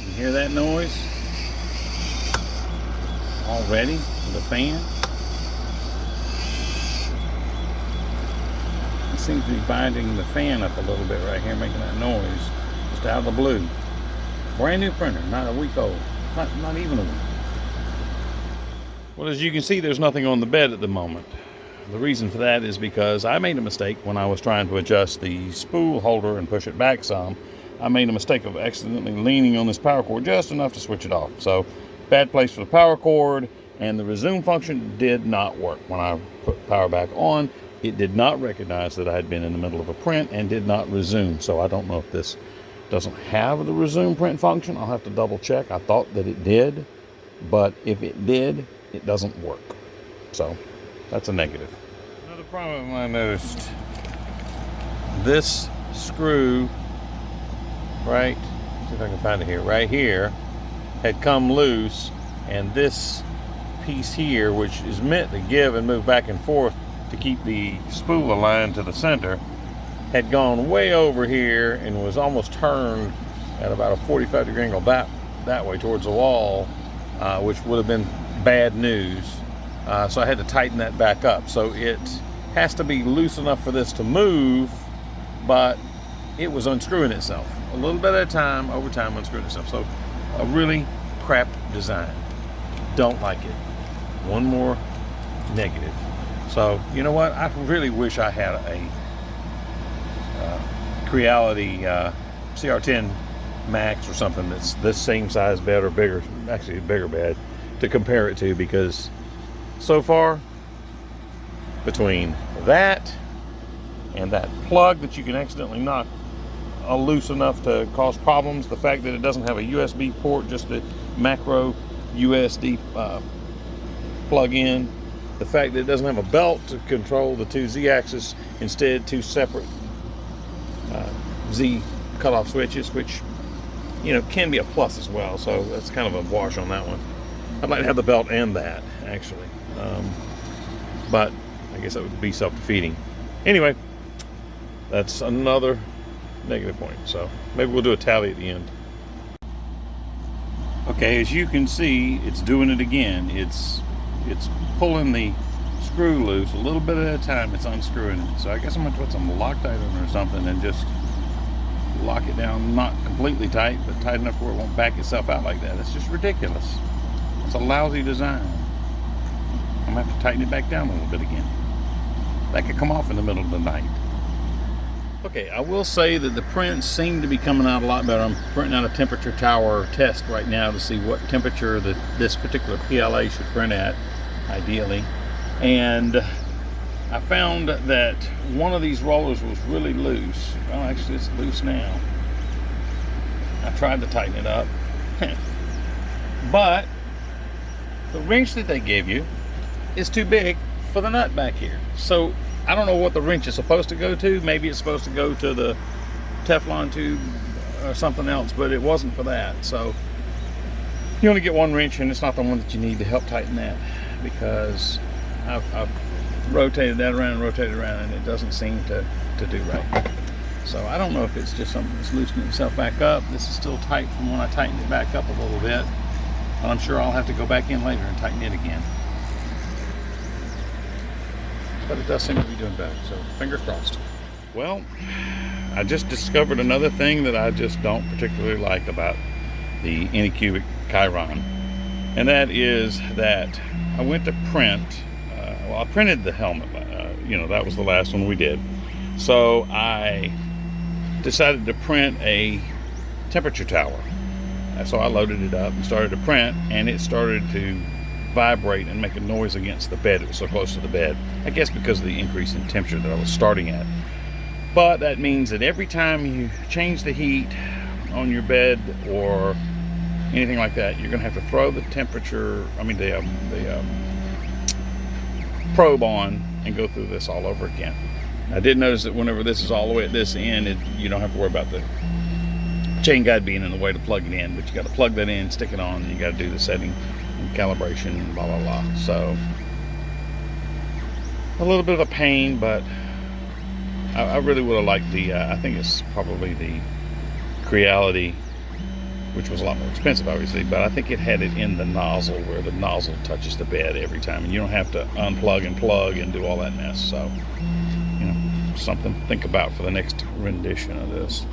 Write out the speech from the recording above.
You hear that noise? Already with the fan. It seems to be binding the fan up a little bit right here, making that noise just out of the blue. Brand new printer, not a week old, not even a week. Well, as you can see, there's nothing on the bed at the moment. The reason for that is because I made a mistake when I was trying to adjust the spool holder and push it back some. I made a mistake of accidentally leaning on this power cord just enough to switch it off. So, bad place for the power cord, and the resume function did not work. When I put power back on, it did not recognize that I had been in the middle of a print and did not resume. So I don't know if this doesn't have the resume print function. I'll have to double check. I thought that it did, but if it did, it doesn't work. So that's a negative. Another problem I noticed, this screw, right, see if I can find it here, right here, had come loose, and this piece here, which is meant to give and move back and forth to keep the spool aligned to the center, had gone way over here and was almost turned at about a 45-degree angle that way towards the wall, which would have been bad news. So I had to tighten that back up. So it has to be loose enough for this to move, but it was unscrewing itself a little bit at a time, over time unscrewing itself. So a really crap design. Don't like it. One more negative. So you know what? I really wish I had a Creality CR10 Max or something that's this same size bed or bigger, actually a bigger bed, to compare it to, because so far, between that and that plug that you can accidentally knock loose enough to cause problems, the fact that it doesn't have a USB port, just the macro USB plug-in, the fact that it doesn't have a belt to control the two Z-axis, instead two separate Z cutoff switches, which, you know, can be a plus as well. So that's kind of a wash on that one. I'd like to have the belt and that, actually. But I guess that would be self-defeating. Anyway, that's another negative point. So maybe we'll do a tally at the end. Okay, as you can see, it's doing it again. It's pulling the screw loose a little bit at a time. It's unscrewing it. So I guess I'm going to put some Loctite on it or something and just lock it down, not completely tight, but tight enough where it won't back itself out like that. It's just ridiculous. It's a lousy design. I'm going to have to tighten it back down a little bit again. That could come off in the middle of the night. Okay, I will say that the prints seem to be coming out a lot better. I'm printing out a temperature tower test right now to see what temperature that this particular PLA should print at, ideally. And I found that one of these rollers was really loose. Well, actually, it's loose now. I tried to tighten it up. But the wrench that they give you is too big for the nut back here. So I don't know what the wrench is supposed to go to. Maybe it's supposed to go to the Teflon tube or something else, but it wasn't for that. So you only get one wrench, and it's not the one that you need to help tighten that, because I've rotated that around and rotated around, and it doesn't seem to do right. So I don't know if it's just something that's loosening itself back up. This is still tight from when I tightened it back up a little bit, but I'm sure I'll have to go back in later and tighten it again. But it does seem to be doing better, so fingers crossed. Well, I just discovered another thing that I just don't particularly like about the Anycubic Chiron, and that is that I went to print, I printed the helmet, that was the last one we did. So I decided to print a temperature tower. So I loaded it up and started to print, and it started to vibrate and make a noise against the bed. It was so close to the bed, I guess because of the increase in temperature that I was starting at. But that means that every time you change the heat on your bed or anything like that, you're going to have to throw the temperature, the probe on and go through this all over again. I did notice that whenever this is all the way at this end, you don't have to worry about the chain guide being in the way to plug it in, but you got to plug that in, stick it on, and you got to do the setting and calibration and blah blah blah. So a little bit of a pain, but I really would have liked the I think it's probably the Creality which was a lot more expensive, obviously, but I think it had it in the nozzle where the nozzle touches the bed every time, and you don't have to unplug and plug and do all that mess. So, something to think about for the next rendition of this.